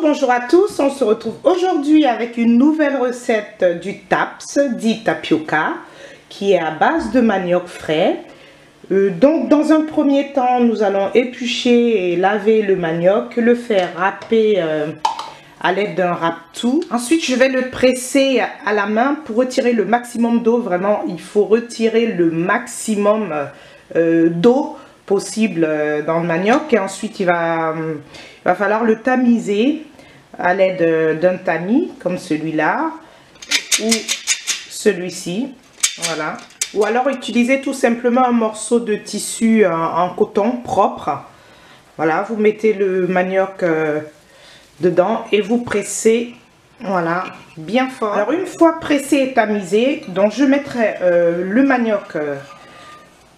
Bonjour à tous, on se retrouve aujourd'hui avec une nouvelle recette du taps, dit tapioca, qui est à base de manioc frais. Donc dans un premier temps, nous allons éplucher et laver le manioc, le faire râper à l'aide d'un râpe-tout. Ensuite, je vais le presser à la main pour retirer le maximum d'eau. Vraiment, il faut retirer le maximum d'eau possible dans le manioc. Et ensuite, il va falloir le tamiser à l'aide d'un tamis comme celui-là ou celui-ci. Voilà. Ou alors utiliser tout simplement un morceau de tissu en coton propre. Voilà, vous mettez le manioc dedans et vous pressez, voilà, bien fort. Alors une fois pressé et tamisé, donc je mettrai le manioc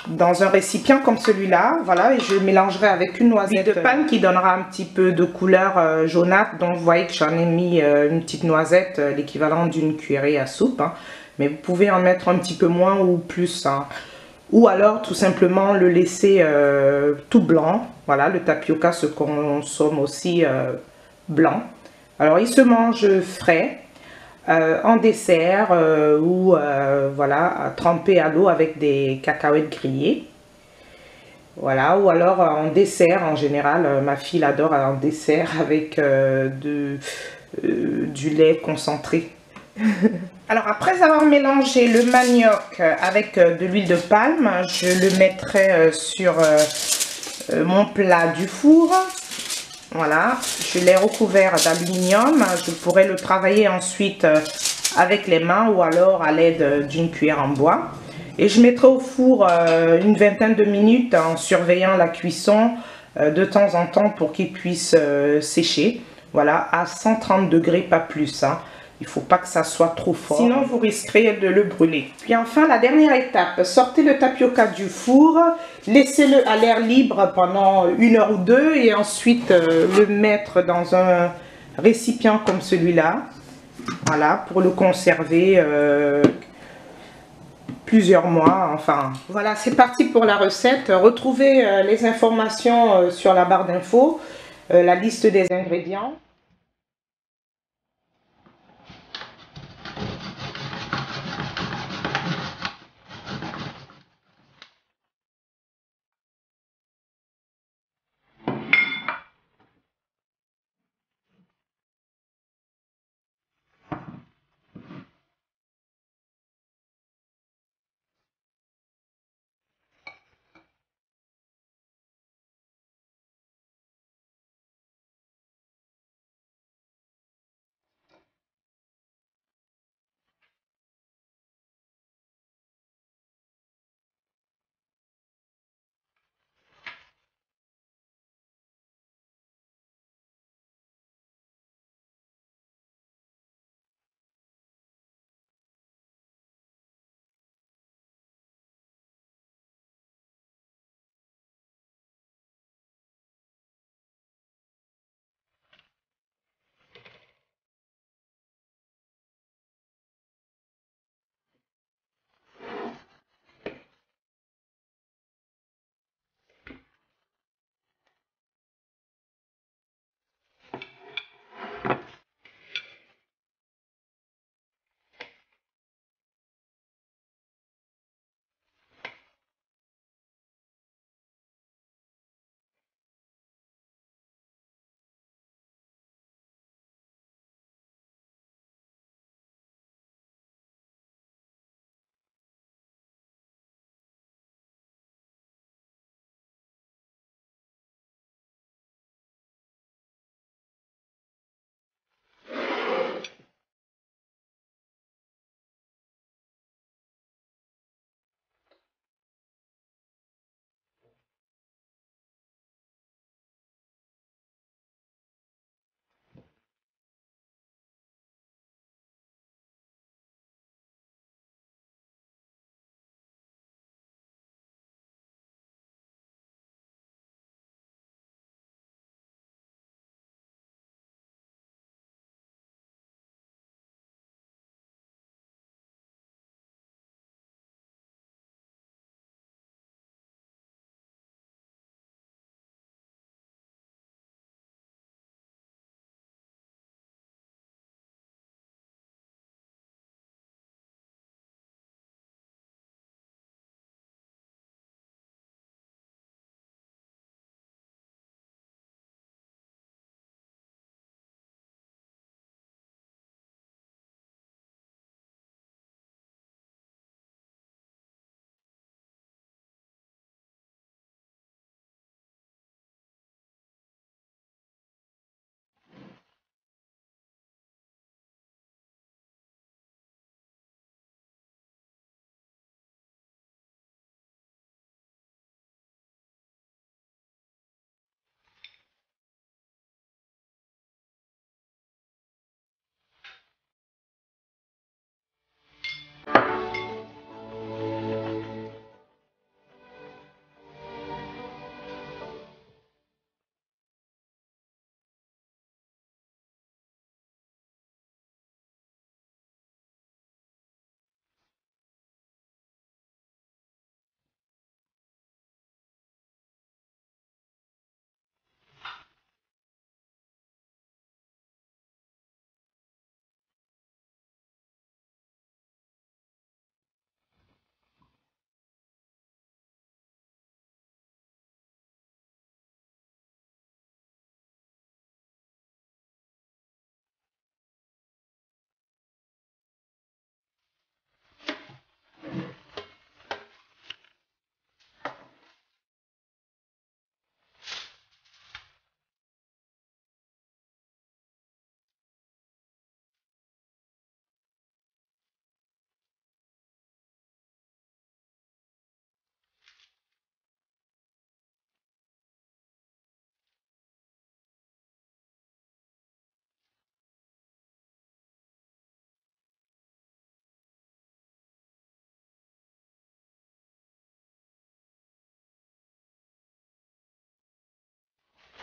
dans un récipient comme celui-là, voilà, et je mélangerai avec une noisette de palme qui donnera un petit peu de couleur jaunâtre. Donc vous voyez que j'en ai mis une petite noisette, l'équivalent d'une cuillerée à soupe, hein. Mais vous pouvez en mettre un petit peu moins ou plus, hein. Ou alors tout simplement le laisser tout blanc. Voilà, le tapioca se consomme aussi blanc. Alors il se mange frais en dessert ou voilà, trempé à l'eau avec des cacahuètes grillées. Voilà, ou alors en dessert en général, ma fille adore en dessert avec du lait concentré. Alors après avoir mélangé le manioc avec de l'huile de palme, je le mettrai sur mon plat du four. Voilà, je l'ai recouvert d'aluminium. Je pourrais le travailler ensuite avec les mains ou alors à l'aide d'une cuillère en bois. Et je mettrai au four une vingtaine de minutes en surveillant la cuisson de temps en temps pour qu'il puisse sécher. Voilà, à 130 degrés, pas plus, hein. Il ne faut pas que ça soit trop fort, sinon vous risquerez de le brûler. Puis enfin, la dernière étape, sortez le tapioca du four, laissez-le à l'air libre pendant 1 heure ou 2 et ensuite le mettre dans un récipient comme celui-là. Voilà, pour le conserver plusieurs mois, enfin. Voilà, c'est parti pour la recette. Retrouvez les informations sur la barre d'infos, la liste des ingrédients.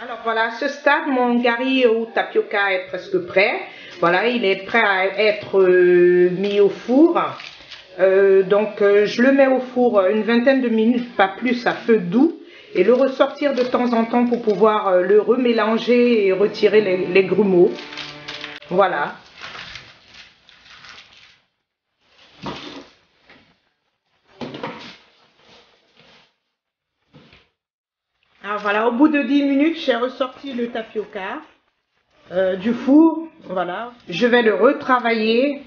Alors voilà, à ce stade, mon gari ou tapioca est presque prêt. Voilà, il est prêt à être mis au four. Je le mets au four une vingtaine de minutes, pas plus, à feu doux. Et le ressortir de temps en temps pour pouvoir le remélanger et retirer les grumeaux. Voilà. Alors voilà, au bout de 10 minutes, j'ai ressorti le tapioca du four. Voilà. Je vais le retravailler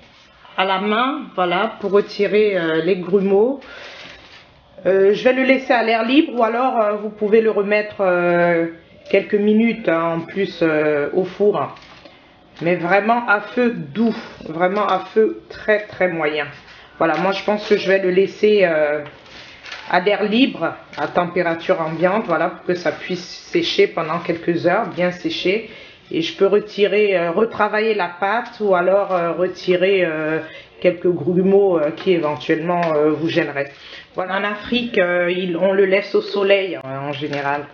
à la main, voilà, pour retirer les grumeaux. Je vais le laisser à l'air libre ou alors vous pouvez le remettre quelques minutes en plus au four. Mais vraiment à feu doux, vraiment à feu très très moyen. Voilà, moi je pense que je vais le laisser à l'air libre, à température ambiante, voilà, pour que ça puisse sécher pendant quelques heures, bien sécher. Et je peux retirer, retravailler la pâte ou alors retirer quelques grumeaux qui éventuellement vous gêneraient. Voilà, en Afrique, on le laisse au soleil en général.